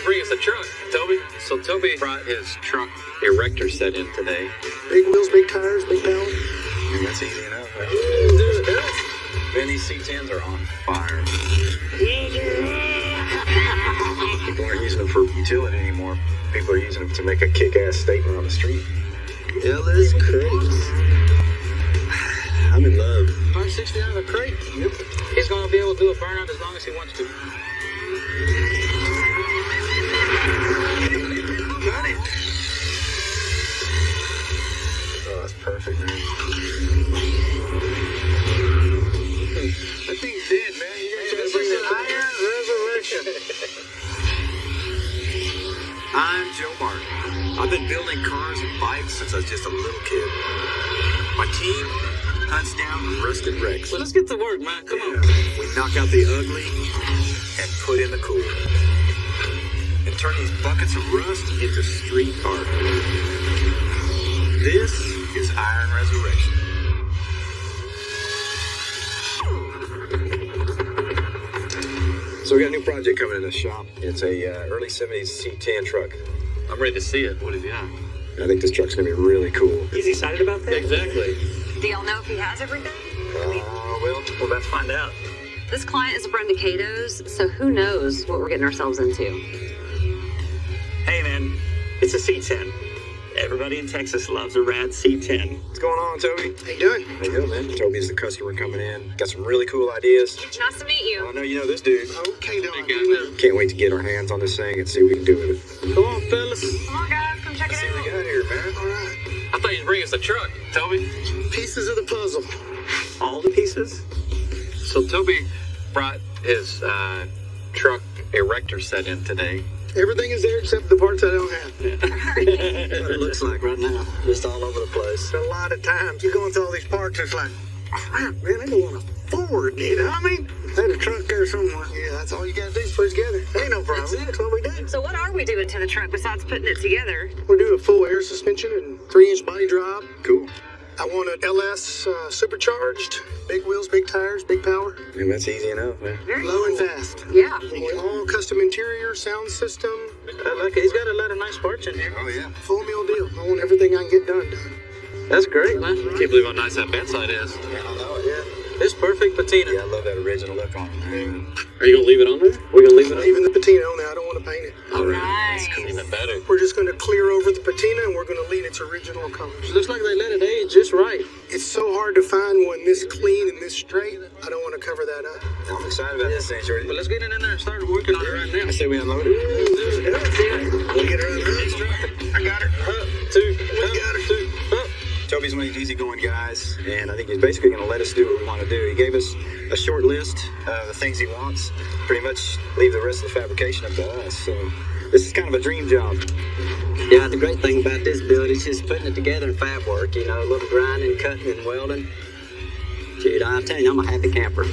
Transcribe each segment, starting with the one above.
bring us a truck, Toby. So Toby brought his truck erector set in today. Big wheels, big tires, big power. And that's easy enough. Right? Man, these C10s are on fire. People aren't using them for utility anymore. People are using them to make a kick-ass statement on the street. LS crates. I'm in love. 560 out of a crate. Yep. He's going to be able to do a burnout as long as he wants to. Got it. Oh, that's perfect, man. That thing's dead, man. You gotta This is an Iron Resurrection. I'm Joe Martin. I've been building cars and bikes since I was just a little kid. My team hunts down rusted wrecks. Well, let's get to work, man. Come on. We knock out the ugly and put in the cool. And turn these buckets of rust into street art. This is Iron Resurrection. So we got a new project coming in the shop. It's a early 70s C10 truck. I'm ready to see it. What have you got? I think this truck's gonna be really cool. He's excited about that? Exactly. Do y'all know if he has everything? Well, we're about to find out. This client is a friend of Cato's, so who knows what we're getting ourselves into. Hey man, it's a C10. Everybody in Texas loves a rad C10. What's going on, Toby? How you doing? How you doing, man? Toby's the customer coming in. Got some really cool ideas. Nice to meet you. I know you know this dude. Okay, Don. Can't wait to get our hands on this thing and see what we can do with it. Come on, fellas. Come on, guys, come check it See what we out. got here, man. All right. I thought you'd bring us a truck, Toby. Pieces of the puzzle. All the pieces? So Toby brought his truck erector set in today. Everything is there except the parts I don't have. What it looks like right now. Just all over the place. A lot of times you go into all these parts, it's like, crap, man, I don't want to afford it. I mean, there's a truck there somewhere. Yeah, that's all you got to do is put it together. Ain't no problem. That's what we do. So what are we doing to the truck besides putting it together? We're doing a full air suspension and 3-inch body drop. Cool. I want an LS supercharged, big wheels, big tires, big power, And that's easy enough, man. Very low and cool. fast. Yeah. I want all custom interior, sound system, I like it. He's got a lot of nice parts in here. Oh, yeah. full meal deal. I want everything I can get done. That's great, man. Can't believe how nice that bedside is. Yeah, I know it. Yeah. It's perfect patina. Yeah, I love that original look on it, man. Are you going to leave it on there? We're going to leave it on Even the patina on there, I don't want to paint it. All right. Nice. That's cool. Even better. We're just going to clear over the patina and we're going to leave its original colors. Looks like they let it age just right. It's so hard to find one this clean and this straight. I don't want to cover that up. I'm excited about this thing, Shorty. But let's get it in there and start working on it right now. I say we unload it. We'll get her on the hook. I got her. Two. got her. Two. Toby's one of these easygoing guys, and I think he's basically going to let us do what we want to do. He gave us a short list of the things he wants, pretty much leave the rest of the fabrication up to us. So this is kind of a dream job. Yeah, the great thing about this build is just putting it together in fab work, you know, a little grinding, cutting, and welding. Dude, I'm telling you, I'm a happy camper.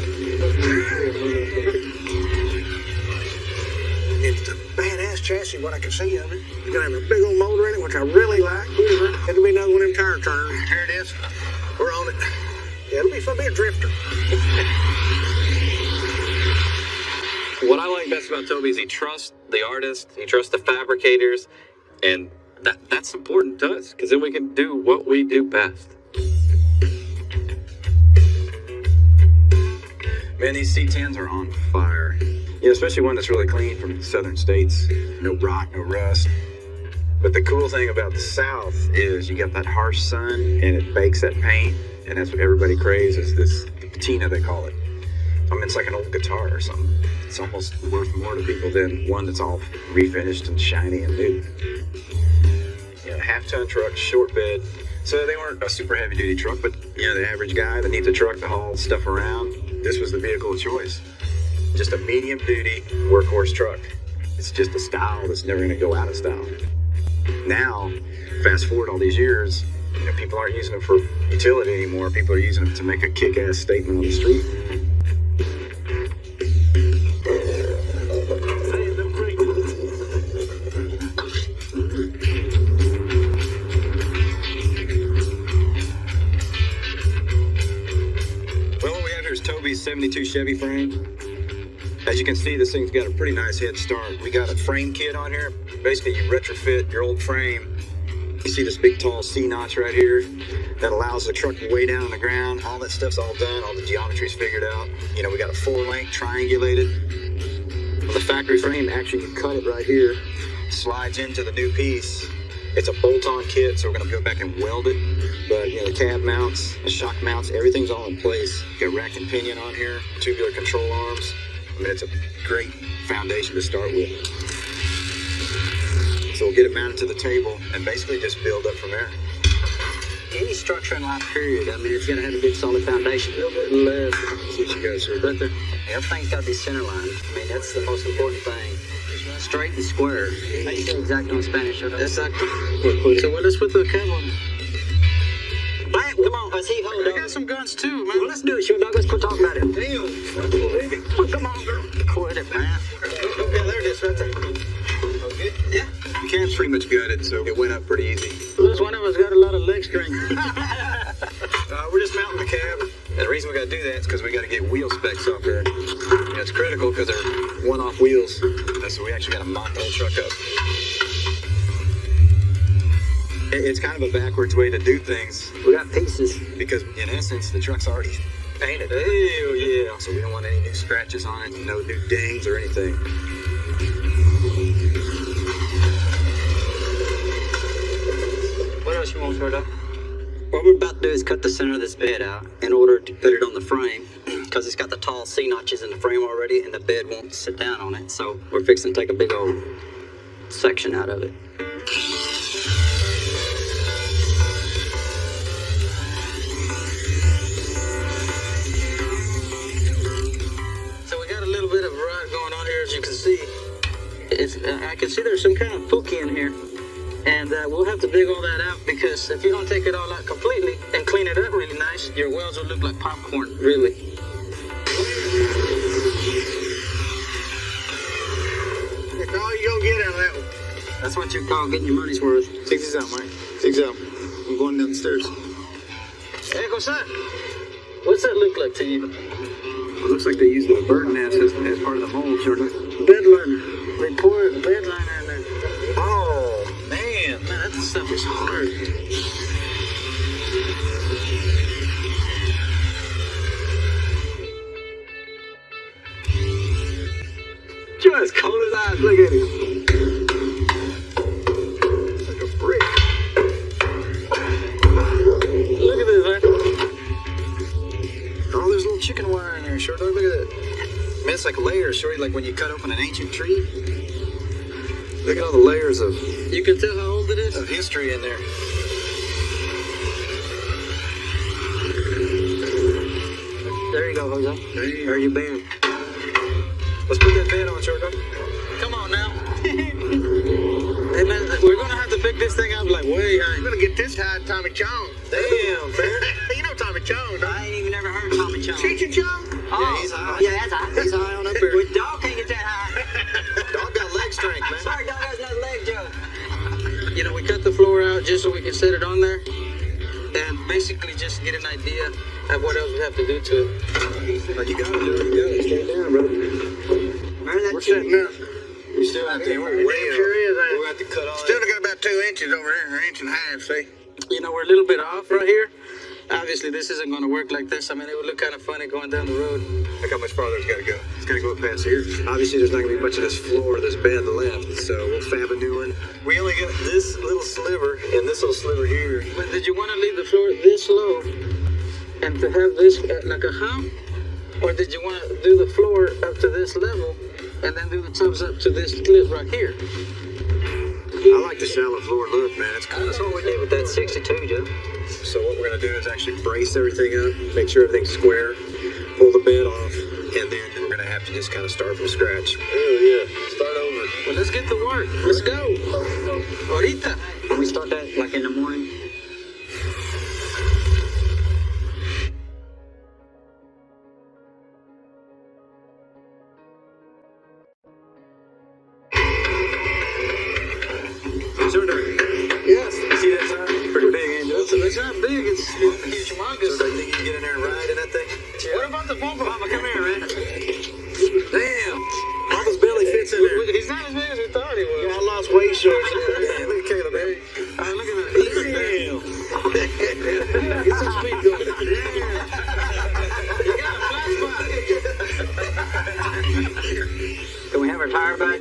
It's a badass chassis, what I can see of it. It's going to have a big old motor in it, which I really like. It'll be another one of them tire turners. Here it is. We're on it. Yeah, it'll be fun to be a drifter. What I like best about Toby is he trusts the artist, he trusts the fabricators, and that's important to us, because then we can do what we do best. Man, these C10s are on fire. You know, especially one that's really clean from the southern states. No rot, no rust. But the cool thing about the South is you got that harsh sun and it bakes that paint, and that's what everybody craves is this patina, they call it. I mean, it's like an old guitar or something. It's almost worth more to people than one that's all refinished and shiny and new. You know, half-ton truck, short bed. So they weren't a super heavy-duty truck, but, you know, the average guy that needs a truck to haul stuff around, this was the vehicle of choice. Just a medium-duty workhorse truck. It's just a style that's never going to go out of style. Now, fast forward all these years, you know, people aren't using them for utility anymore. People are using them to make a kick-ass statement on the street. Well, what we have here is Toby's 72 Chevy frame. As you can see, this thing's got a pretty nice head start. We got a frame kit on here. Basically, you retrofit your old frame. You see this big tall C notch right here that allows the truck way down on the ground. All that stuff's all done. All the geometry's figured out. You know, we got a 4-link triangulated. On the factory frame, actually, you cut it right here. Slides into the new piece. It's a bolt-on kit, so we're gonna go back and weld it. But you know, the cab mounts, the shock mounts, everything's all in place. You got rack and pinion on here, tubular control arms. I mean, it's a great foundation to start with. So we'll get it mounted to the table and basically just build up from there. Any structure in life, period, I mean, it's gonna have a good solid foundation. A little bit left. See what you guys are. Right there. Everything's gotta be center line. I mean, that's the most important thing. Straight and square. How you say exactly in Spanish? Exactly. So what? Let's put the cab on. Black, come on, let's see. Hold I on. got some guns too, man. Well, let's do it, short dog. Let's quit talking about it. Damn. Come on, girl. Quit it, man. Yeah, there it is, right there. Okay. Yeah. The cab's pretty much gutted, so it went up pretty easy. Looks one of us got a lot of leg strength. We're just mounting the cab. And the reason we got to do that is because we got to get wheel specs off here. And it's critical because they're one-off wheels. So we actually got to mount the whole truck up. It's kind of a backwards way to do things We got pieces. because, in essence, the truck's already painted. Hell yeah! So we don't want any new scratches on it, no new dings or anything. What else you want, short dog? What we're about to do is cut the center of this bed out in order to put it on the frame because it's got the tall C notches in the frame already and the bed won't sit down on it. So we're fixing to take a big old section out of it. So we got a little bit of rot going on here, as you can see. I can see there's some kind of pookie in here. And we'll have to dig all that out because if you don't take it all out completely and clean it up really nice, your welds will look like popcorn, really. That's all you're gonna get out of that one. That's what you call getting your money's worth. Check this out, Mike. Check this out. I'm going down the stairs. Hey, what's that? What's that look like to you? It looks like they used the bird nest as part of the mold, sort of. Bed liner. They pour a bed liner in there. Oh, man. Man, that stuff is hard. Just cold as ice. Look at it. Like a brick. Look at this, man. Oh, there's a little chicken wire in there, short dog. Look at that. Man, it's like layers, shorty, like when you cut open an ancient tree. Look at all the layers of You can tell how old it is. history in there. There you go, Jose. Or you been. Let's put that bed on, short dog. Come on now. Hey, man, we're gonna have to pick this thing up like way high. We're gonna get this high, Tommy Chong. Damn, man. You know Tommy Chong, don't I ain't even never heard Tommy Chong. you? Cheech and Chong? Oh, he's high. Yeah, that's high. He's high on up here. Well, dog can't get that high. Dog got leg strength, man. Sorry, dog has no leg, Joe. You know, we cut the floor out just so we can set it on there. And basically just get an idea of what else we have to do to it. Like you gotta do it. You gotta stand down, brother. Remember that We're setting up. You still have to. We're It way damn sure is, We're gonna have to cut all Still that. got about 2 inches over here, or an inch and a half, see? You know, we're a little bit off right here. Obviously, this isn't going to work like this. I mean, it would look kind of funny going down the road. Look how much farther it's gotta go. It's gotta go up past here. Obviously, there's not gonna be much of this floor, this bed left, so we'll fab a new one. We only got this little sliver and this little sliver here. But did you want to leave the floor this low and to have this like a hump? Or did you want to do the floor up to this level and then do the tubs up to this clip right here? I like the shallow floor look, man. It's cool. That's what we did with that 62, Joe. So what we're gonna do is actually brace everything up, make sure everything's square, pull the bed off, and then we're gonna have to just kind of start from scratch. Oh yeah, start over. Well, let's get to work. Let's go. Ahorita. Can we start that like in the morning? Yes. You see that sign? Pretty big, ain't it? It's not big. It's humongous. So you think you can get in there and ride in that thing? What about the bumper? Mama, come here, man. Damn! suede shorts. Man, look at Caleb, man. Look at that. Damn. Get some speed going. You got a flat spot. Can we have our tire back?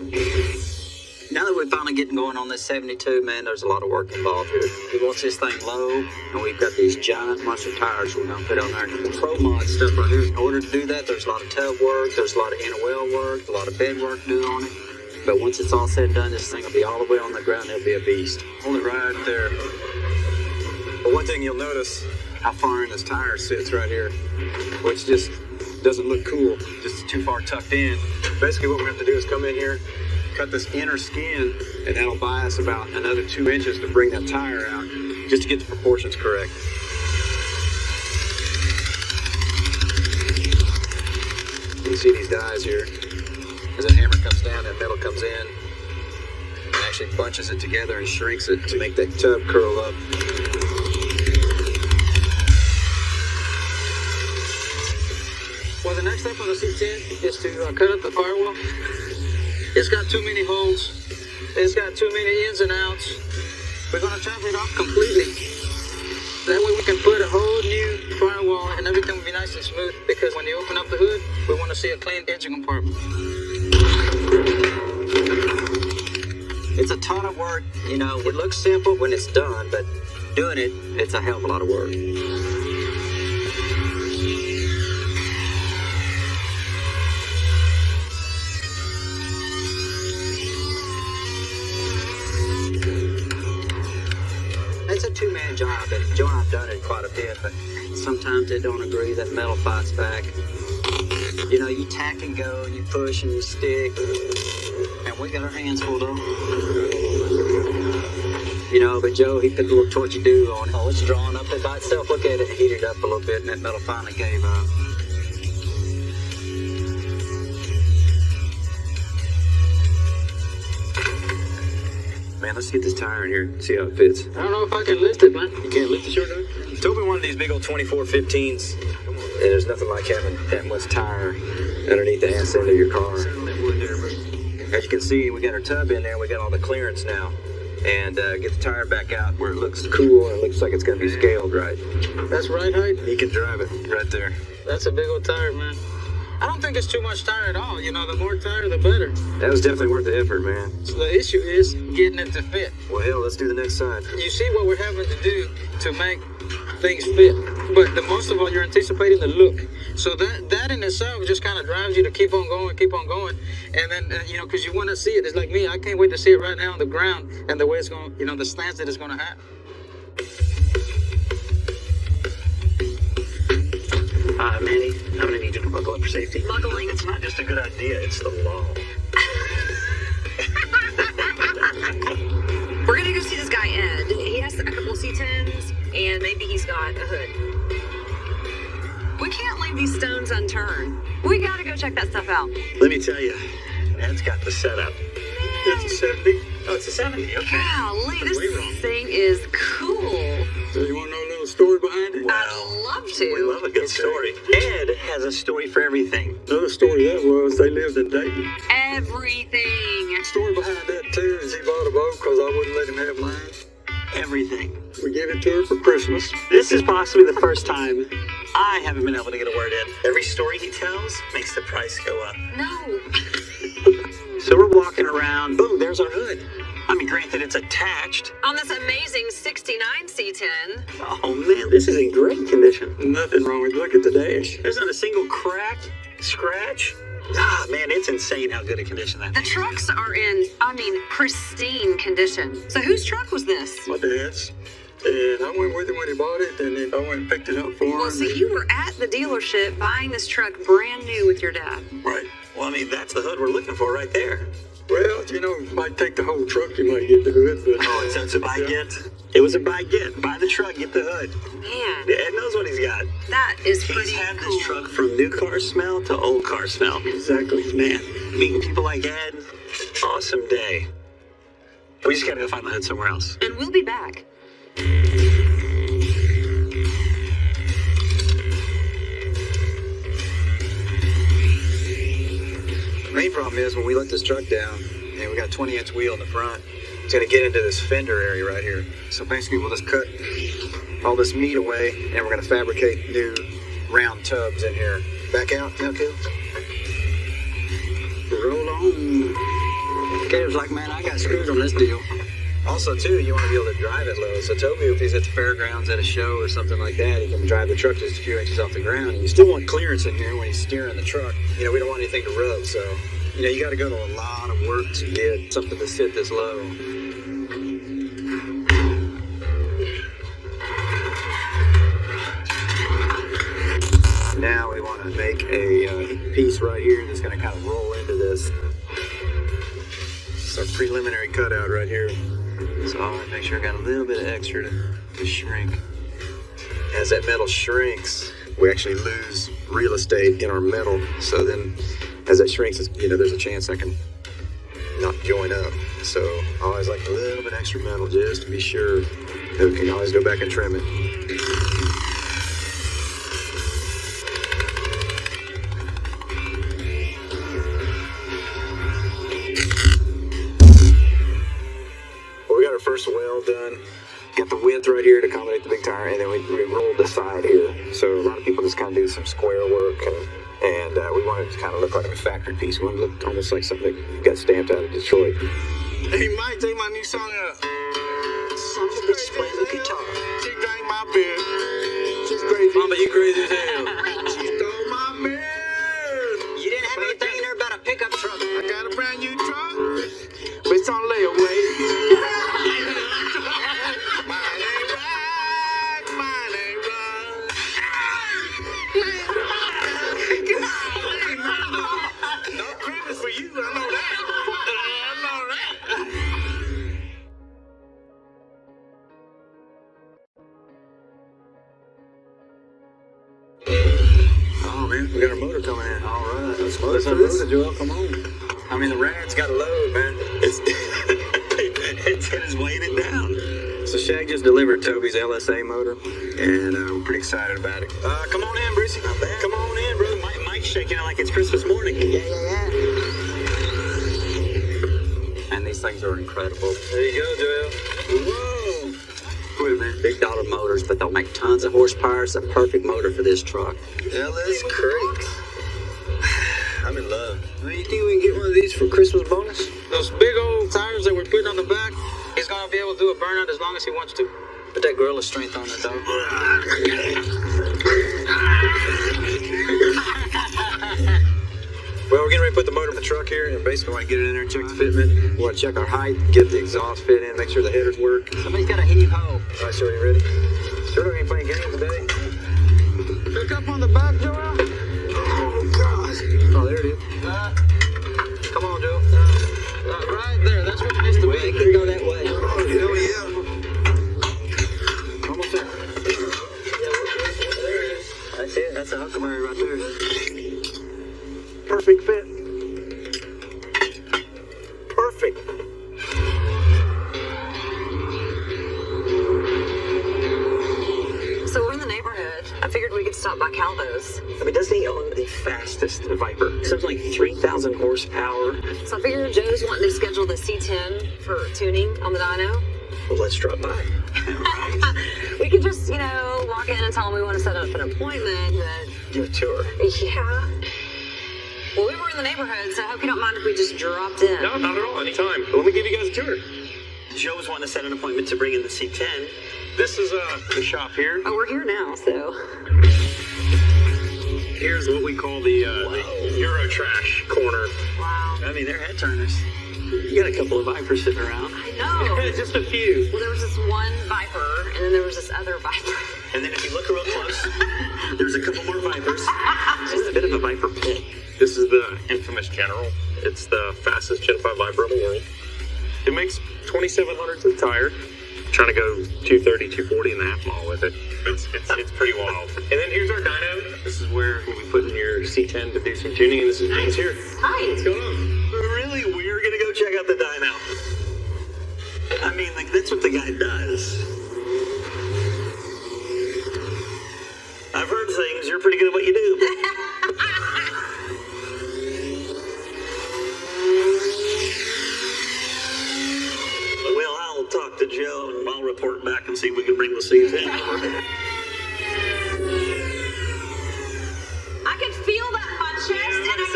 Now that we're finally getting going on this 72, man, there's a lot of work involved here. We want this thing low, and we've got these giant monster tires we're going to put on there. Pro mod stuff right here. In order to do that, there's a lot of tub work, there's a lot of NOL work, a lot of bed work to do on it. But once it's all said and done, this thing will be all the way on the ground. It'll be a beast. Hold it right there. But one thing you'll notice, how far in this tire sits right here, which just doesn't look cool, just too far tucked in. Basically what we have to do is come in here, cut this inner skin, and that'll buy us about another 2 inches to bring that tire out, just to get the proportions correct. You see these dies here. As that hammer comes down, that metal comes in, and actually bunches it together and shrinks it to make that tub curl up. Well, the next step on the C10 is to cut up the firewall. It's got too many holes. It's got too many ins and outs. We're going to chop it off completely. That way we can put a whole new firewall and everything will be nice and smooth, because when you open up the hood, we want to see a clean engine compartment. It's a ton of work. You know, it looks simple when it's done, but doing it, it's a hell of a lot of work. It's a two-man job, and Joe and I've done it quite a bit, but sometimes they don't agree. That metal fights back. You know, you tack and go, and you push and you stick, and we got our hands full though. You know, but Joe, he put a little torchy do on it. Oh, it's drawn up by itself. Look at it, heated up a little bit, and that metal finally gave up. Man, let's get this tire in here and see how it fits. I don't know if I can lift it, man. You can't lift the short dog? Toby wanted these big old 2415s, and there's nothing like having that much tire underneath the ass end of your car. As you can see, we got our tub in there, we got all the clearance now. And get the tire back out where it looks cool and it looks like it's going to be scaled right. That's right height. You can drive it right there. That's a big old tire, man. I don't think it's too much tire at all. You know, the more tire, the better. That was definitely worth the effort, man. So the issue is getting it to fit. Well, hell, let's do the next side. You see what we're having to do to make things fit. But most of all, you're anticipating the look. So that in itself just kind of drives you to keep on going. And then, you know, because you want to see it. It's like me. I can't wait to see it right now on the ground and the way it's going, you know, the stance that it's going to have. Manny, I'm going to need you to buckle up for safety. Buckling. It's not just a good idea, it's the law. We're gonna go see this guy, Ed. He has a couple C10s, and maybe he's got a hood. We can't leave these stones unturned. We gotta go check that stuff out. Let me tell you, Ed's got the setup. It's a 70. Oh, it's a 70, okay. Golly, this thing is cool. So you want to know a little story behind it? I'd love to. We love a good story. Ed has a story for everything. Another story that was, they lived in Dayton. Everything. The story behind that, too, is he bought a boat because I wouldn't let him have mine. Everything. We gave it to her for Christmas. This is possibly the first time I haven't been able to get a word in. Every story he tells makes the price go up. No. So we're walking around, boom, there's our hood. I mean, granted, it's attached. On this amazing 69 C10. Oh, man, this is in great condition. Nothing wrong with it. Look at the dash. There's not a single crack, scratch. Ah, man, it's insane how good a condition that The thing is. trucks are in, pristine condition. So whose truck was this? My dad's. And I went with him when he bought it, and then I went and picked it up for him. Well, see, you were at the dealership buying this truck brand new with your dad. Right. Well, I mean, that's the hood we're looking for right there. Well, you know, you might take the whole truck, you might get the hood, but... Oh, it's a buy get? It was a buy get. Buy the truck, get the hood. Man, Ed knows what he's got. that is pretty He's had cool. this truck from new car smell to old car smell. Exactly. Man, meeting people like Ed, awesome day. We just gotta go find the hood somewhere else. And we'll be back. The main problem is when we let this truck down and we got a 20-inch wheel in the front. It's going to get into this fender area right here. So basically, we'll just cut all this meat away, and we're going to fabricate new round tubs in here. Back out, now, Kill. Roll on. Caleb's like, man, I got screws on this deal. Also, too, you want to be able to drive it low. So Toby, if he's at the fairgrounds at a show or something like that, he can drive the truck just a few inches off the ground. And you still want clearance in here when he's steering the truck. You know, we don't want anything to rub, so, you know, you got to go to a lot of work to get something to sit this low. Now we want to make a piece right here that's going to kind of roll into this. It's our preliminary cutout right here. So I want to make sure I got a little bit of extra to shrink. As that metal shrinks, we actually lose real estate in our metal. So then as that shrinks, you know, there's a chance I can not join up. So I always like a little bit extra metal just to be sure that we can always go back and trim it. First weld done, got the width right here to accommodate the big tire, and then we rolled the side here. So a lot of people just kind of do some square work, and we want it to kind of look like a factory piece. We want it to look almost like something that got stamped out of Detroit. Hey Mike, take my new song out. Son of a bitch is playing the guitar. She drank my beer. She's crazy. Mama, you crazy as hell. She stole my beer. You didn't have anything in there about a pickup truck. I got a brand new truck, but it's on layaway. Mine ain't right, mine ain't right. No Christmas for you, I know that. I know that. Oh man, we got our motor coming in. All right, let's Let's unload unload it, it, Joel. Come on. I mean, the rad's got a load, man. It's weighing it down. So Shag just delivered Toby's LSA motor, and we're pretty excited about it. Come on in, Brucey. Come on in, brother. Mike's shaking it like it's Christmas morning. Yeah. And these things are incredible. There you go, Joel. Whoa. Quit, man. Big dollar motors, but they'll make tons of horsepower. It's a perfect motor for this truck. LS Creek. I'm in love. Well, you think we can get one of these for Christmas bonus? Those big old tires that we're putting on the back, he's gonna be able to do a burnout as long as he wants to. Put that gorilla strength on it, though. Well, we're getting ready to put the motor in the truck here, and basically want to get it in there and check the fitment. We want to check our height, get the exhaust fit in, make sure the headers work. Somebody's got a heave ho. All right, sir, you ready? Sure, we ain't playing games today. Pick up on the back, Joel. Oh, God. Oh, there it is. Come on, Joe. Right there, that's what it needs to Well, it be. can go that way. Oh, hell yeah. Almost there. That's it. That's a Huckleberry right there. Perfect fit. Perfect. So we're in the neighborhood. I figured we could stop by Calvo's. I mean, doesn't he own the fastest Viper? Sounds like 3,000 horsepower. So I figured Joe's wanting to schedule the C10 for tuning on the dyno. Well, let's drop by. We could just, walk in and tell him we want to set up an appointment. Do a tour. Yeah. Well, we were in the neighborhood, so I hope you don't mind if we just dropped in. No, not at all. Anytime. Let me give you guys a tour. Joe's wanting to set an appointment to bring in the C10. This is the shop here. Oh, we're here now, so. Here's what we call the Euro trash corner. Wow. I mean, they're head turners. You got a couple of Vipers sitting around. I know. Just a few. Well, there was this one Viper, and then there was this other Viper. And then if you look real close, there's a couple more Vipers. Just a bit of a Viper pit. This is the infamous General. It's the fastest Gen 5 Viper in the world. It makes 2,700 to the tire. Trying to go 230, 240 in the half mile with it. It's pretty wild. And then here's our dyno. This is where we'll be putting your C10 to do some tuning, and this is James here. Hi. What's going on? Really? We're going to go check out the dyno. I mean, like, that's what the guy does. I've heard things. You're pretty good at what you do. report back and see if we can bring the C10 over. I could feel that in my chest, and I could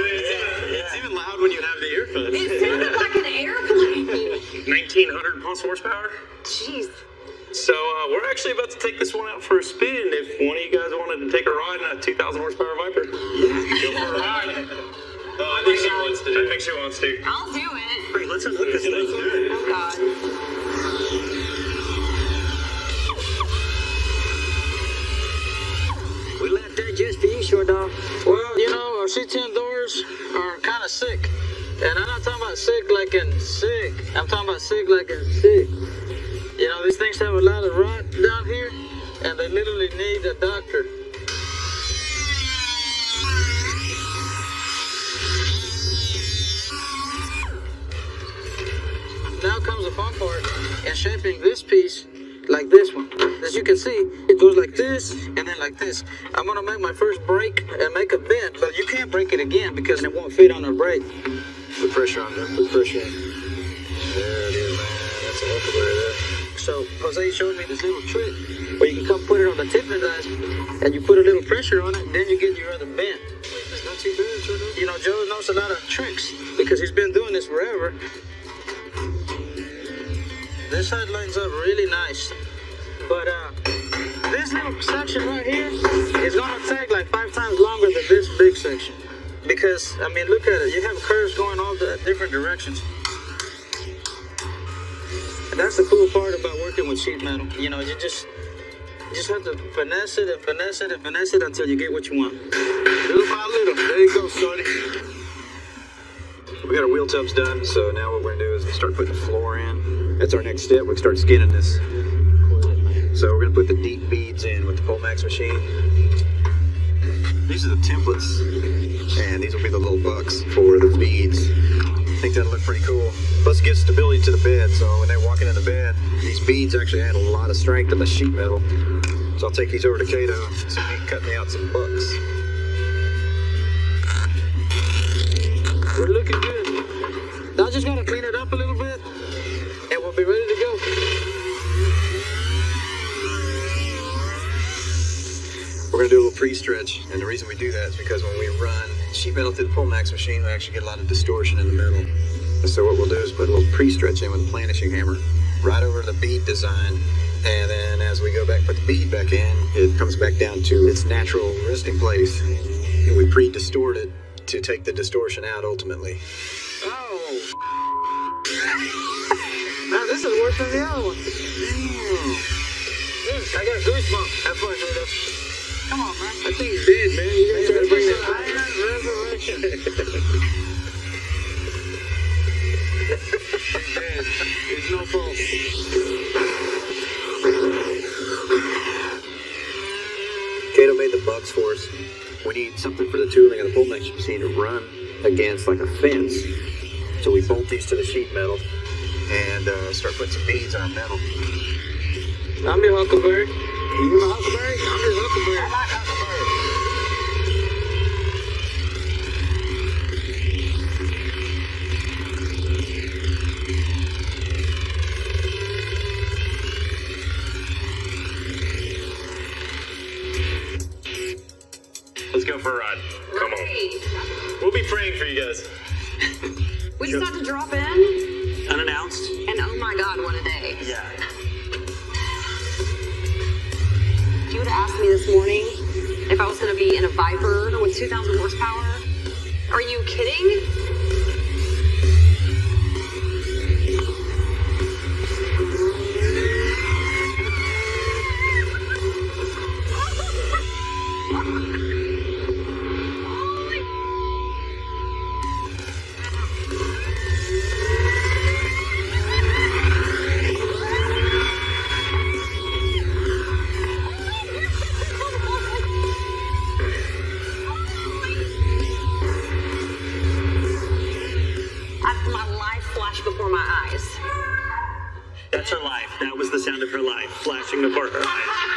It's even loud when you have the earphones. it sounded like an airplane. 1900 plus horsepower. Jeez. So we're actually about to take this one out for a spin. If one of you guys wanted to take a ride in a 2,000 horsepower Viper, go for a ride. I think she wants to. I think she wants to. I'll do it. Great, let's unhook this thing. Oh, God. We left that just for you, short dog. Well, you know, our C10 doors are kind of sick. And I'm not talking about sick like in sick. I'm talking about sick like in sick. You know, these things have a lot of rot down here, and they literally need a doctor. Now comes the fun part in shaping this piece like this one. As you can see, it goes like this and then like this. I'm gonna make my first break and make a bend, but you can't break it again because it won't fit on our brake. Put pressure on there. Put pressure in. There it is, man. That's a huckleberry there. So Jose showed me this little trick where you can come put it on the tip of the dice and you put a little pressure on it, then you get your other bend. It's not too bad, Jordan. You know, Joe knows a lot of tricks because he's been doing this forever. This side lines up really nice. But this little section right here is gonna take like 5 times longer than this big section. Because, I mean, look at it. You have curves going all the different directions. And that's the cool part about working with sheet metal. You know, you just have to finesse it and finesse it and finesse it until you get what you want. Little by little. There you go, Sonny. We got our wheel tubs done, so now what we're gonna do is start putting the floor in. That's our next step. We can start skinning this. So we're gonna put the deep beads in with the Polmax machine. These are the templates, and these will be the little bucks for the beads. I think that'll look pretty cool. Plus it gives stability to the bed, so when they're walking in the bed, these beads actually add a lot of strength to the sheet metal. So I'll take these over to Cato and see if he can cut me out some bucks. We're looking good. Now just gotta clean it up a little bit, and we'll be ready to go. We're gonna do a little pre-stretch, and the reason we do that is because when we run sheet metal through the Polmax machine, we actually get a lot of distortion in the middle. And so what we'll do is put a little pre-stretch in with a planishing hammer right over the bead design, and then as we go back, put the bead back in, it comes back down to its natural resting place, and we pre-distort it to take the distortion out ultimately. Oh. Now this is worse than the other one. I got a goosebump. Have fun, Jordan. Come on, man. I think he's dead, man. You gotta try to bring that Iron resurrection. He's dead. It's no fault. Cato made the bucks for us. We need something for the tooling of the Polmax machine to run against like a fence. So we bolt these to the sheet metal and start putting some beads on our metal. I'm your Huckleberry. You my Huckleberry? I'm your Huckleberry. I like Huckleberry. Let's go for a ride. Come on. Right. We'll be praying for you guys. We just have to drop in, Unannounced? and oh my God, what a day. Yeah. If you would have asked me this morning if I was going to be in a Viper with 2,000 horsepower, are you kidding? My life flashed before my eyes. That's her life. That was the sound of her life, flashing before her eyes.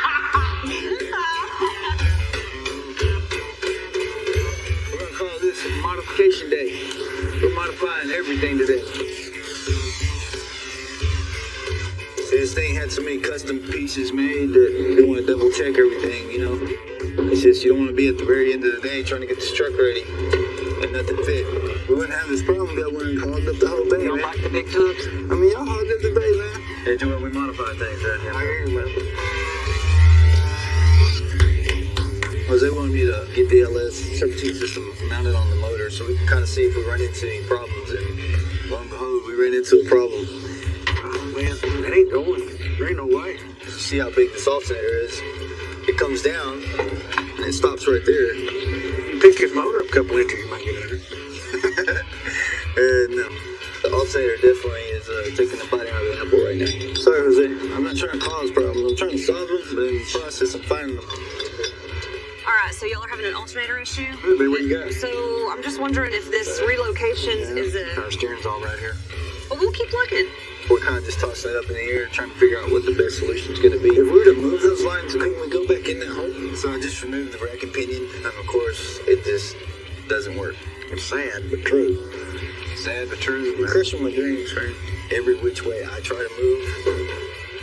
We're gonna call this modification day. We're modifying everything today. See This thing had so many custom pieces made that they want to double check everything, you know? It's just you don't want to be at the very end of the day trying to get this truck ready and nothing fit. We wouldn't have this problem if y'all wouldn't hogged up the whole bay, You don't man. like the big tubs? I mean, y'all hogged up the bay, man. Hey, do what we modify things, right? I hear you, man. Jose wanted me to get the LS serpentine system mounted on the motor so we can kind of see if we run into any problems. And lo and behold, we ran into a problem. Oh, man, it ain't going. There ain't no way. You see how big this alternator is? It comes down and it stops right there. You pick his motor up a couple inches, you might get under. No, the alternator definitely is taking the bite out of the apple right now. Sorry, Jose. I'm not trying to cause problems. I'm trying to solve them, but in the process, I'm finding them. All right, so y'all are having an alternator issue? Baby, what you got? So I'm just wondering if this relocation is a... Our steering's all right here. Well, we'll keep looking. We're kind of just tossing it up in the air, trying to figure out what the best solution's going to be. If we were to move those lines, couldn't we go back in that hole? So I just removed the rack and pinion, and of course, it just doesn't work. It's sad, but true. Sad but true. You're crushing my dreams, right? Every which way I try to move,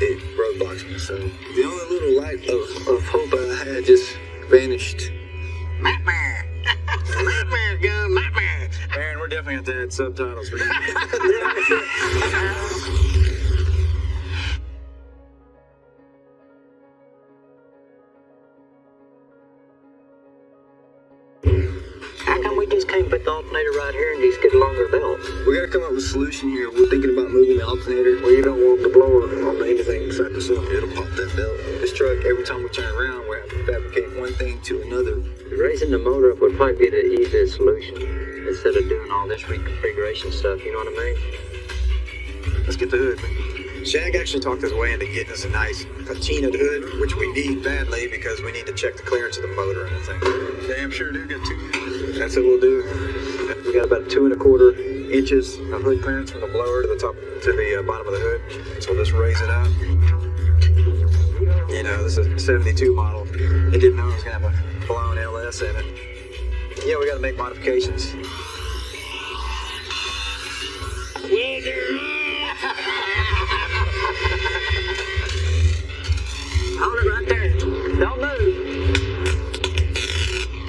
it roadblocks me. So the only little light of hope I had just vanished. Nightmare. Nightmare, gun, nightmare. Man, we're definitely going to add subtitles for you. How come we just can't put the alternator right here and just get a longer belt? We got to come up with a solution here. We're thinking about moving the alternator. Well, you don't want the blower on anything except the cylinder. It'll pop that belt. This truck, every time we turn around, we have to fabricate one thing to another. Raising the motor up would probably be the easiest solution instead of doing all this reconfiguration stuff, you know what I mean? Let's get the hood, man. Shag actually talked his way into getting us a nice patinaed hood, which we need badly because we need to check the clearance of the motor and everything. Damn sure do get two. That's what we'll do. We got about 2 1/4 inches of hood clearance from the blower to the top to the bottom of the hood. So we'll just raise it up. You know, this is a 72 model. It didn't know it was gonna have a blown LS in it. Yeah, we gotta make modifications. Hold it right there. Don't move.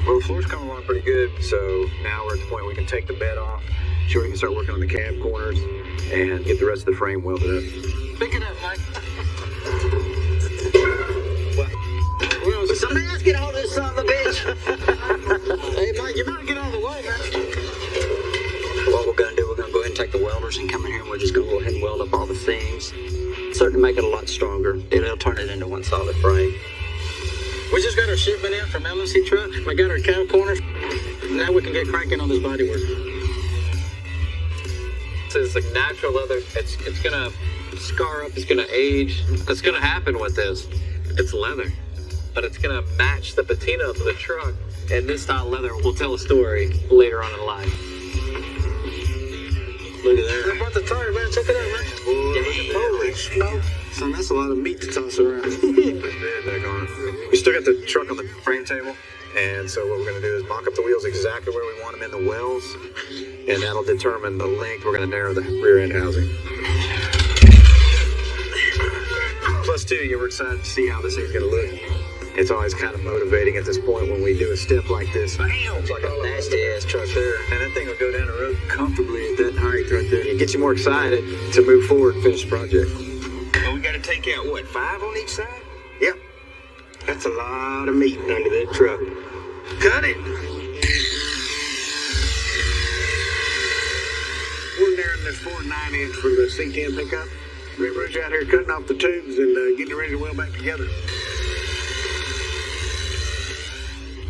Well, the floor's coming along pretty good, so now we're at the point where we can take the bed off, sure we can start working on the cab corners, and get the rest of the frame welded up. Pick it up, Mike. Well, somebody else get a hold of this son of a bitch. Hey, Mike, you better get out of the way, man. What we're going to do, we're going to go ahead and take the welders and come in here, and we're just going to go ahead and weld up all the seams. Certainly make it a lot stronger. It'll turn it into one solid frame. We just got our shipment in from LNC truck. We got our cab corners. Now we can get cranking on this bodywork. It's like natural leather. It's gonna scar up. It's gonna age. That's gonna happen with this. It's leather, but it's gonna match the patina of the truck. And this style leather will tell a story later on in life. Look at that. I brought the tire, man. Check it out, man. Holy smoke. Son, that's a lot of meat to toss around. Put the bed back on. We still got the truck on the frame table, and so what we're going to do is mock up the wheels exactly where we want them in the wells, and that'll determine the length. We're going to narrow the rear end housing. Plus, too, we're excited to see how this thing's going to look. It's always kind of motivating at this point when we do a step like this. Bam! It's like a nasty ass truck there. And that thing will go down the road comfortably at that height right there. It gets you more excited to move forward and finish the project. Well, we got to take out, what, 5 on each side? Yep. That's a lot of meat under that truck. Cut it. We're narrowing this 4.9 inch for the C10 pickup. River's out here cutting off the tubes and getting ready to weld back together.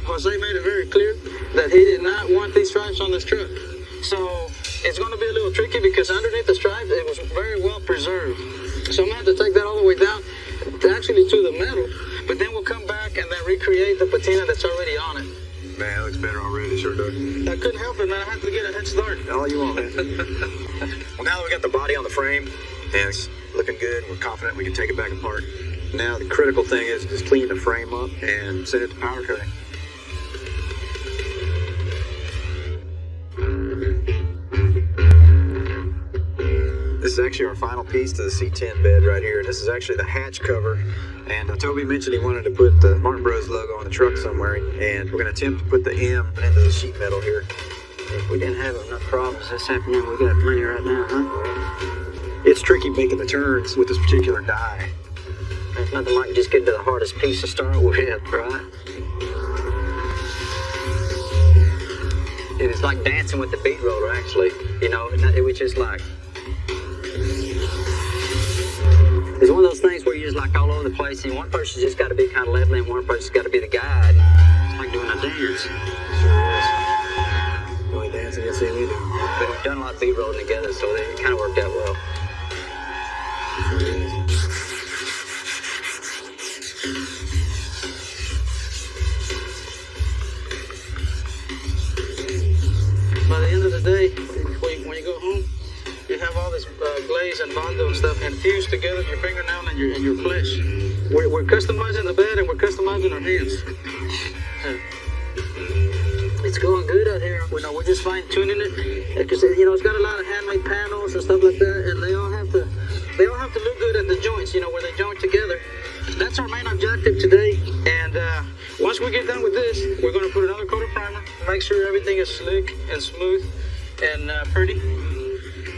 Jose made it very clear that he did not want these stripes on this truck. So it's going to be a little tricky because underneath the stripes, it was very well preserved. So I'm going to have to take that all the way down, actually to the metal, but then we'll come back and then recreate the patina that's already on it. Man, it looks better already, sure does. I couldn't help it, man. I had to get a head start. All you want, man. Well, now that we got the body on the frame, and it's looking good, we're confident we can take it back apart. Now the critical thing is just clean the frame up and send it to powder coating. This is actually our final piece to the C10 bed right here. This is actually the hatch cover. And Toby mentioned he wanted to put the Martin Bros logo on the truck somewhere. And we're going to attempt to put the M into the sheet metal here. If we didn't have enough problems this happening, we got plenty right now, huh? It's tricky making the turns with this particular die. There's nothing like just getting to the hardest piece to start with, right? It was like dancing with the beat roller, actually. You know, it was just like... It's one of those things where you're just like all over the place, and one person's just got to be kind of level, and one person's got to be the guide. It's like doing a dance. Sure is. The only dancing I've seen you do. But we've done a lot of beat rolling together, so it kind of worked out well. Sure is. By the end of the day, when you go home, you have all this glaze and bondo and stuff infused together in your fingernail and your flesh. We're customizing the bed and we're customizing our hands. It's going good out here. We're just fine tuning it because it's got a lot of handmade panels and stuff like that, and they all have to look good at the joints. Where they join together. That's our main objective today. And once we get done with this, we're going to put another coat of primer, make sure everything is slick and smooth and pretty.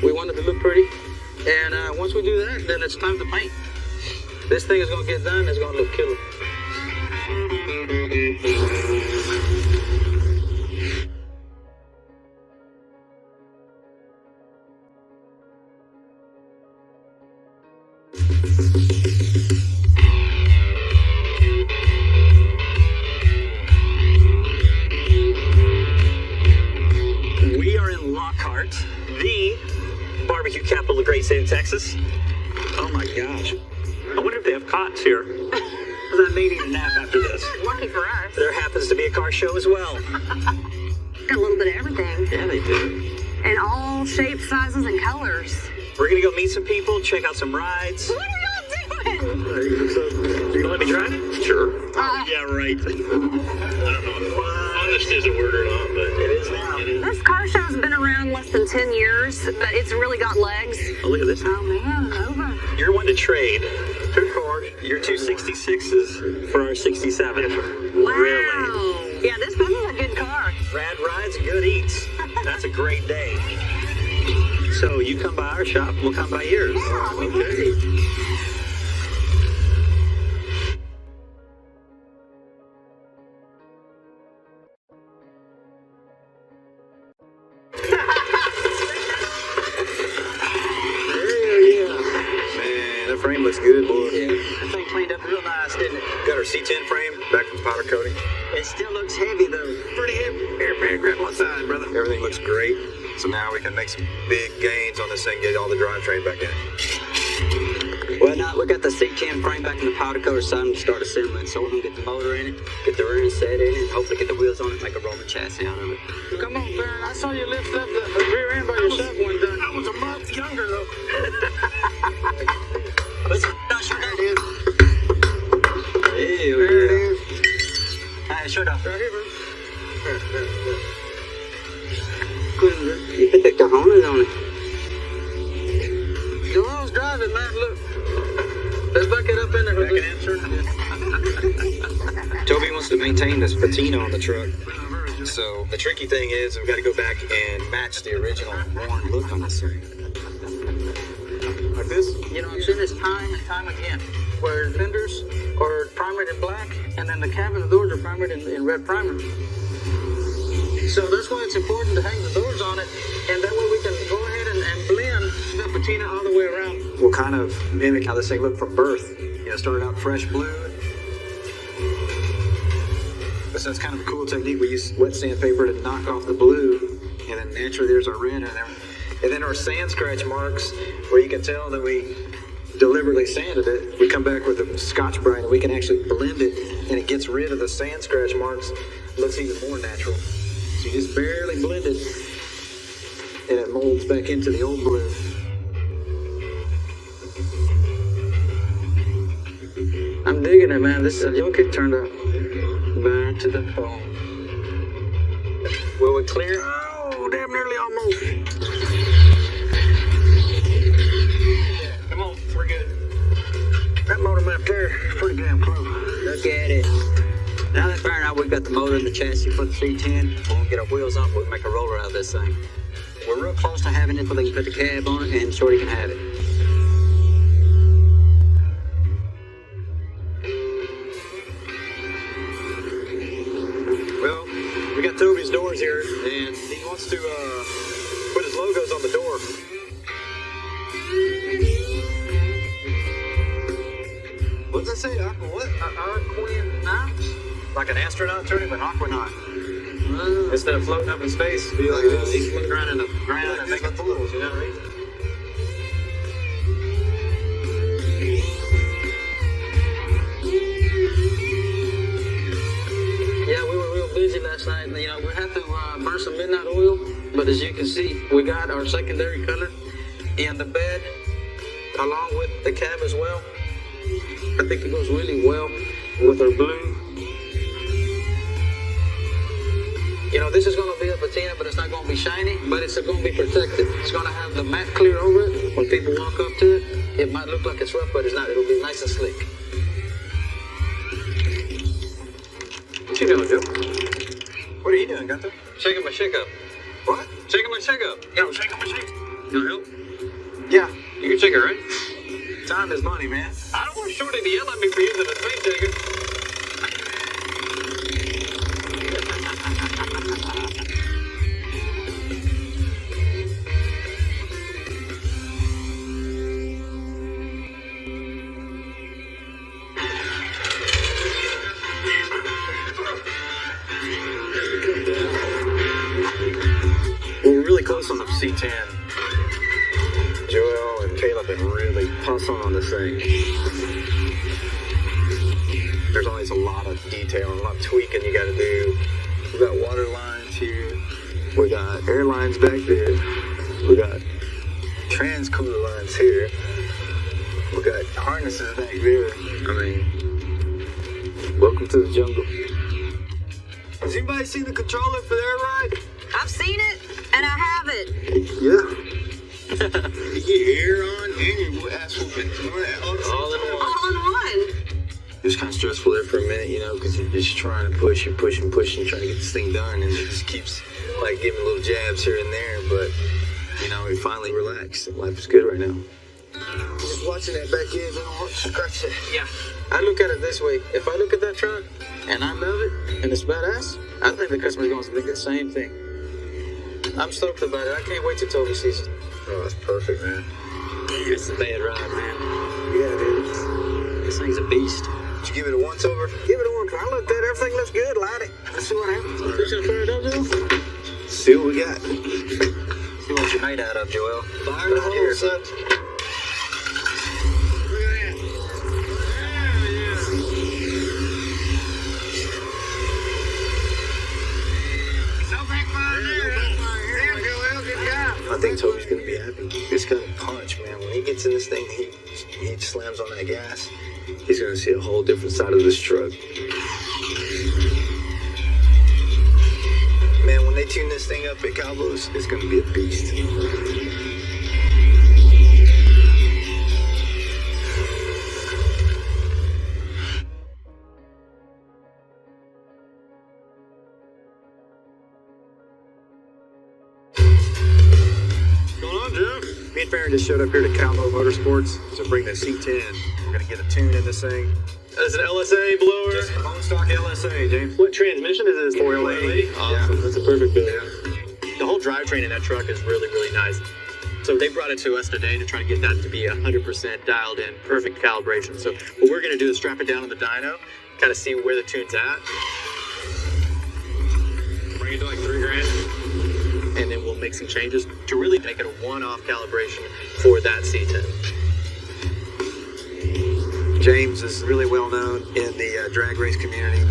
We want it to look pretty. And once we do that, then it's time to paint. This thing is going to get done. It's going to look killer. We are in Lockhart, the barbecue capital of the great state of Texas. Oh my gosh. I wonder if they have cots here. Because I may need a nap after this. Lucky for us. There happens to be a car show as well. Got a little bit of everything. Yeah, they do. And all shapes, sizes, and colors. We're going to go meet some people, check out some rides. What are y'all doing? You gonna let me try it? Sure. Yeah, right. I don't know if honest is a word or not, but It is now. This car show's been around less than 10 years, but it's really got legs. Oh, look at this. Oh, man, over. You're one to trade 2 cars. Your 266s for our 67. Wow. Really? Yeah, this is a good car. Rad rides, good eats. That's a great day. So you come by our shop, we'll come by yours. Yeah, we want to. Man, that frame looks good, boy. Yeah, that thing cleaned up real nice, didn't it? Got our C10 frame back from powder coating. It still looks heavy, though. Pretty heavy. Here, man, grab one side, brother. Everything looks great. So now we can make some big gains on this thing, get all the drivetrain back in it. Well, now we got the C10 frame back in the powder coater side and start assembling. So we're going to get the motor in it, get the rear end set in it, hopefully get the wheels on it, make a rolling chassis out of it. Come on, Farron. I saw you lift up the rear end by yourself one time. I was a month younger, though. Listen, no, shut up. Hey, There it is. Hey, shut up. Right here, bro. You hit the cojones on it. Go on, drive it, man. Look. Let's back it up in there. Back it in, sir. Toby wants to maintain this patina on the truck. So the tricky thing is we've got to go back and match the original worn look on this thing. Like this? I've seen this time and time again, where fenders are primered in black, and then the cabin doors are primered in red primer. So that's why it's important to hang the doors on it, and that way we can go ahead and blend the patina all the way around. We'll kind of mimic how this thing looked from birth. Started out fresh blue. So it's kind of a cool technique. We use wet sandpaper to knock off the blue, and then naturally there's our red in there. And then our sand scratch marks, where you can tell that we deliberately sanded it. We come back with a Scotch-Brite, and we can actually blend it, and it gets rid of the sand scratch marks. It looks even more natural. So you just barely blend it, and it molds back into the old blue. I'm digging it, man. This yoke kick turned out. Back to the phone. Will we clear? Oh, damn nearly almost. look at it. Now that figuring out we've got the motor and the chassis for the C10, we'll get our wheels on, we'll make a roller out of this thing. We're real close to having it where they can put the cab on it and Shorty can have it. Well, we got Toby's doors here, and he wants to put his logos on the door. What does that say? Aqua what? Like an astronaut turning, but aquanaut. Instead of floating up in space, be like this. He's floating around in the ground and making fools, you know what I mean? Yeah, we were real busy last night. You know, we had to burn some midnight oil, but as you can see, we got our secondary color in the bed along with the cab as well. I think it goes really well with our blue. You know, this is going to be a patina, but it's not going to be shiny, but it's going to be protected. It's going to have the matte clear over it. When people walk up to it, it might look like it's rough, but it's not. It'll be nice and slick. What you doing, Joe? What are you doing, Gunther? Shaking my shake up. What? Shaking my shake up. Yo, shaking my shake. You want help? Yeah. You can shake it, right? Time is money, man. I don't want Shorty to yell at me for using a space shaker. We're really close on the C10. Joel and Caleb have been really hustling on this thing. There's always a lot of detail and a lot of tweaking you gotta do. We got water lines here. We got air lines back there. We got transcooler lines here. We got harnesses back there. I mean, welcome to the jungle. Has anybody seen the controller for their ride? I've seen it, and I have it. Yeah. You get air on and your ass whooping. All in one. All in one. It was kind of stressful there for a minute, you know, because you're just trying to push and push and push and trying to get this thing done, and it just keeps like giving little jabs here and there. But you know, it finally relaxed. Life is good right now. Just watching that back end, I don't want to scratch it. Yeah. I look at it this way. If I look at that truck and I love it and it's badass, I think the customer's going to think the same thing. I'm stoked about it. I can't wait till Toby sees it. Oh, that's perfect, man. It's a bad ride, man. Yeah, it is. This thing's a beast. Did you give it a once over? Give it a one. I looked at it. Everything looks good. Light it. Let's see what happens. Fixing to fire it up, Joe? See what we got. See what you're made out of, Joel. Fire the hole, son. I think Toby's gonna be happy. This kind of punch, man. When he gets in this thing, he slams on that gas. He's gonna see a whole different side of this truck. Man, when they tune this thing up at Calvo's, it's gonna be a beast. Me and Farron just showed up here to Calvo Motorsports to bring the C10. We're gonna get a tune in this thing. That's an LSA blower. Just a bone stock LSA, James. What transmission is this? 480. Awesome. Yeah. That's a perfect build. Yeah. The whole drivetrain in that truck is really, really nice. So they brought it to us today to try to get that to be 100% dialed in, perfect calibration. So what we're going to do is strap it down on the dyno, kind of see where the tune's at. Bring it to like $3,000. And then we'll make some changes to really make it a one-off calibration for that C10. James is really well known in the drag race community.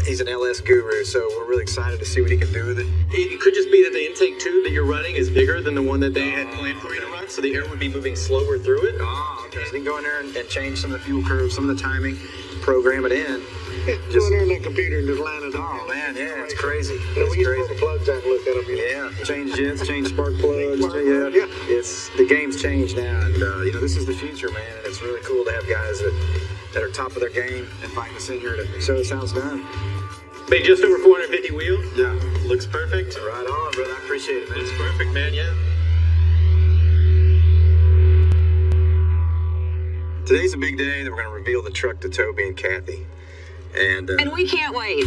He's an LS guru, so we're really excited to see what he can do with it. It could just be that the intake tube that you're running is bigger than the one that they had planned for you to run, so the air would be moving slower through it. Oh, okay. So he can go in there and change some of the fuel curves, some of the timing, program it in. Go in there in that computer and just line it up. Oh man, yeah, it's crazy. Yeah, It's we just pull crazy. the plugs out and look at them. Yeah, change jets, change spark plugs. Spark Yeah, plugs, yeah. it's the game's changed now, and you know this is the future, man. And it's really cool to have guys that that are top of their game, inviting us in here to show us how it's done. Made just over 450 wheels. Yeah. Looks perfect. Right on, brother. I appreciate it, man. It's perfect, man. Yeah. Today's a big day that we're going to reveal the truck to Toby and Kathy. And we can't wait.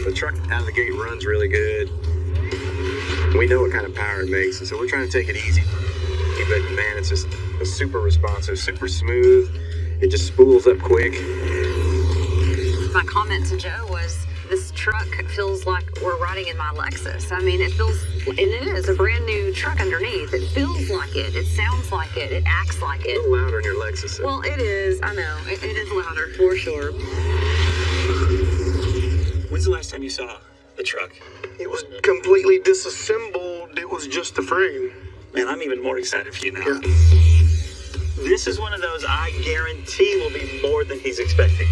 the truck out of the gate runs really good. We know what kind of power it makes, and so we're trying to take it easy. But man, it's just super responsive, super smooth. It just spools up quick. My comment to Joe was, this truck feels like we're riding in my Lexus. I mean, it feels, and it is a brand new truck underneath. It feels like it. It sounds like it. It acts like A it. little louder in your Lexus. Well, it is. I know. It is louder for sure. When's the last time you saw the truck? It was completely disassembled. It was just the frame. Man, I'm even more excited for you now. Yeah. This is one of those I guarantee will be more than he's expecting.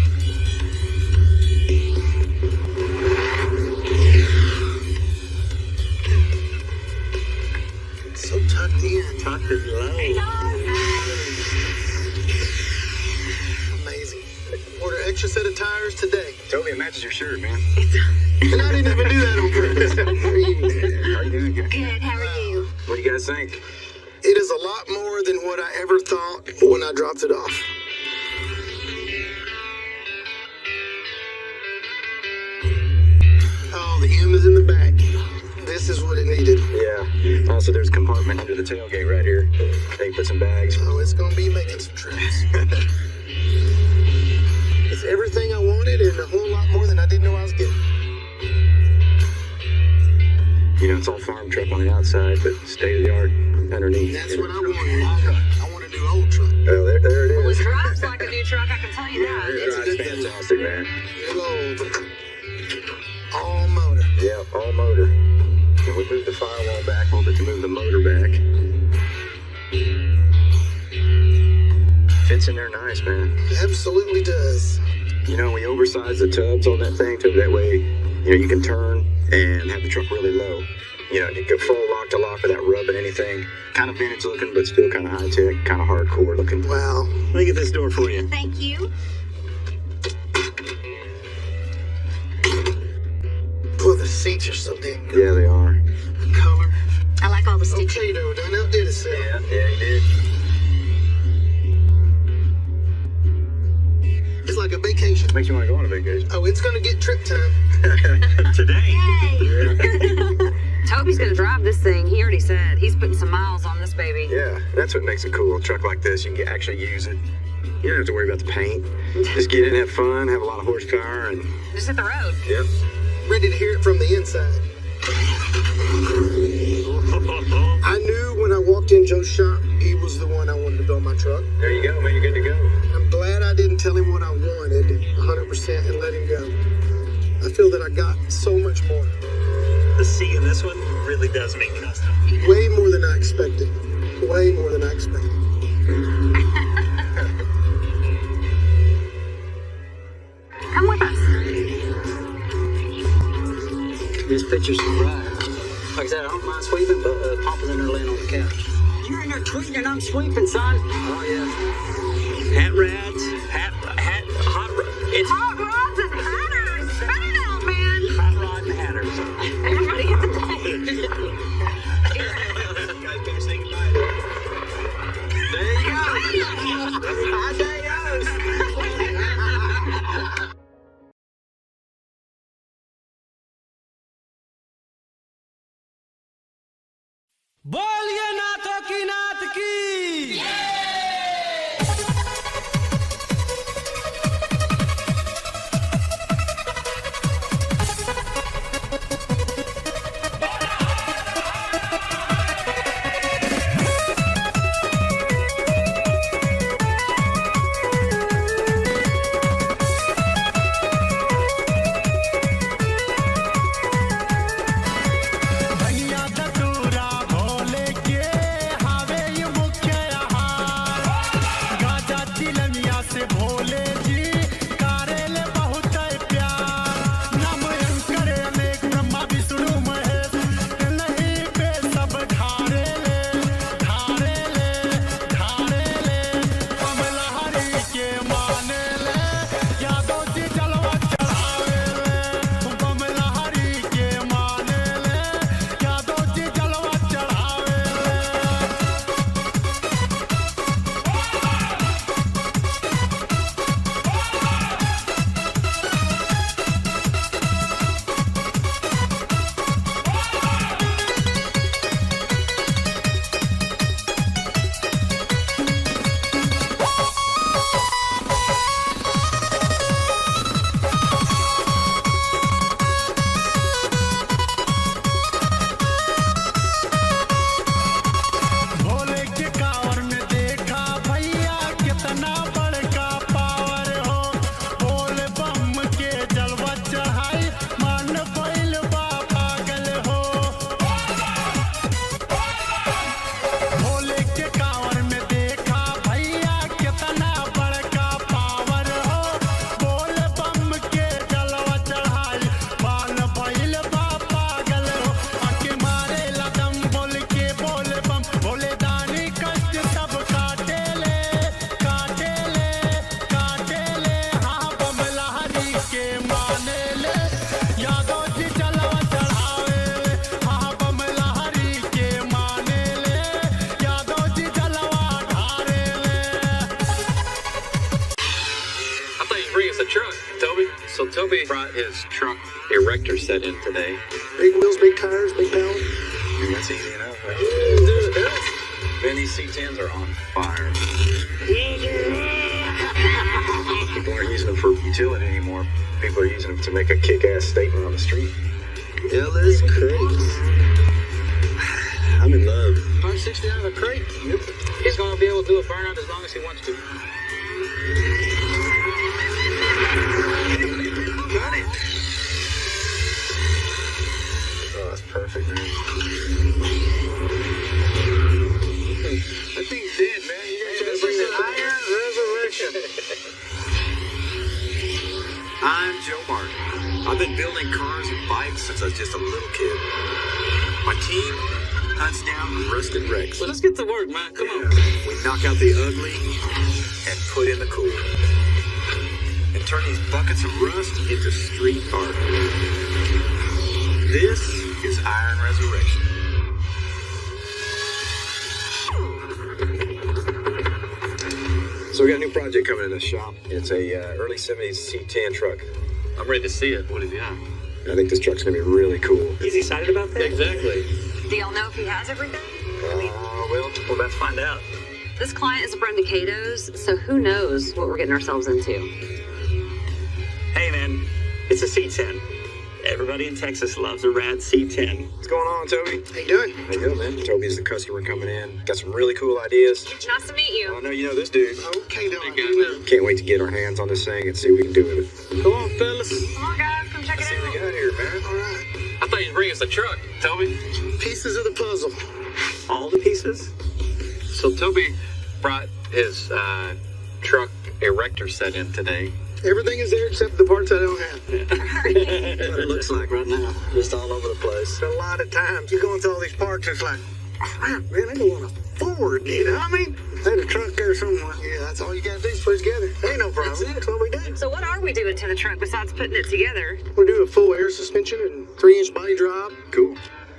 It's so tucked in. Tucked and low. Amazing. Order extra set of tires today. Toby, it matches your shirt, man. And I didn't even do that on purpose. How are you doing? Good. Good. How are you? What do you guys think? It is a lot more than what I ever thought when I dropped it off. Oh, the M is in the back. This is what it needed. Yeah. Also, there's a compartment under the tailgate right here. They can put some bags. Oh, it's gonna be making some trips. It's everything I wanted and a whole lot more than I didn't know I was getting. You know, it's all farm truck on the outside, but state of the art underneath. That's what I wanted. I want a new old truck. Oh, there it Well, it is. drives like a new truck, I can tell you that. It It's drives fantastic, man. New old. All motor. Yeah, all motor. And we moved the firewall back a little bit to move the motor back. Fits in there nice, man. Absolutely does. You know, we oversized the tubs on that thing too. That way, you know, you can turn and have the truck really low. You know, you go full lock to lock without rubbing anything. Kind of vintage looking, but still kind of high tech, kind of hardcore looking. Wow. Let me get this door for you. Thank you. Boy, the seats are so damn good. Yeah, they are. The color. I like all the stitching. Okay, though, done outdid itself. Yeah, he did. It's like a vacation. Makes you want to go on a vacation. Oh, it's gonna get trip time. Today. Yay! Toby's gonna drive this thing. He already said he's putting some miles on this baby. Yeah, that's what makes it cool. A truck like this, you can actually use it. You don't have to worry about the paint. Just get in, have fun, have a lot of horsepower, and Just hit the road. yep. Ready to hear it from the inside. I knew when I walked in Joe's shop, he was the one I wanted to build my truck. There you go, man. You're good to go. I'm glad I didn't tell him what I wanted 100% and let him go. I feel that I got so much more. The seat in this one really does make custom. Way more than I expected. Way more than I expected. Come with us. This picture's right. Like I said, I don't mind sweeping, but Papa's in there laying on the couch. You're in there tweeting and I'm sweeping, son. Oh, yeah. Hat rads, hot rod. It's Hot rods and hatters. Spit it out, man. hot rod and hatters. Everybody get the day. Guys better say goodbye. There you go. High day goes. बोलिए नाथों की नाथ की भैया धतूरा भोले के हावे ये मुख्य हार brought his truck erector set in today. Big wheels, big tires, big power. I mean, that's easy enough, right? Man, these C10s are on fire. People aren't using them for utility anymore. People are using them to make a kick-ass statement on the street. Hell is crazy. I'm in love. 560 out of a crate. Yep. He's going to be able to do a burnout as long as he wants to. Got it. Oh, that's perfect, man. That thing's dead, man. You guys bring that Iron Resurrection. I'm Joe Martin. I've been building cars and bikes since I was just a little kid. My team hunts down rusted wrecks. So let's get to work, man. Come on. We knock out the ugly and put in the cool. And turn these buckets of rust into street art. This is Iron Resurrection. So we got a new project coming in the shop. It's a early 70s C10 truck. I'm ready to see it. What have you got? I think this truck's gonna be really cool. He's excited about that? Exactly. Do y'all know if he has everything? Well, We're about to find out. This client is a friend of Cato's, so who knows what we're getting ourselves into. Hey, man, it's a C10. Everybody in Texas loves a rad C10. what's going on, Toby? How you doing? How you doing, man? Toby's the customer coming in. Got some really cool ideas. Nice to meet I you. know you know this dude. Okay, doing. Can't wait to get our hands on this thing and see what we can do with it. Come on, fellas. Come on, guys, come check it See what we out. got here, man. All right. I thought you'd bring us a truck, Toby. Pieces of the puzzle. All the pieces? So Toby brought his truck erector set in today. Everything is there except the parts I don't have. That's what it looks like right now. Just all over the place. A lot of times you go into all these parts, it's like, crap, man, I don't want to forward, you know what I mean? There's a truck there somewhere. Yeah, that's all you got to do is put it together. Ain't no problem. That's what we do. So what are we doing to the truck besides putting it together? We're doing a full air suspension and 3-inch body drop. Cool.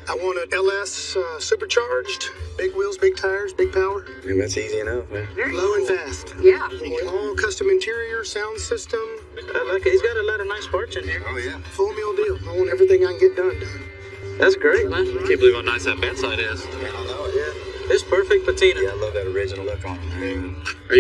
I want an LS supercharged, big wheels, big tires, big power, And that's easy enough, man. Very low and cool. fast. Yeah. All custom interior, sound system, I like it. He's got a lot of nice parts in here. Oh, yeah. full meal deal. I want everything I can get done. That's great, man. Can't believe how nice that bedside is. Man, I know it, yeah. It's perfect patina. Yeah, I love that original look on it, man. Are you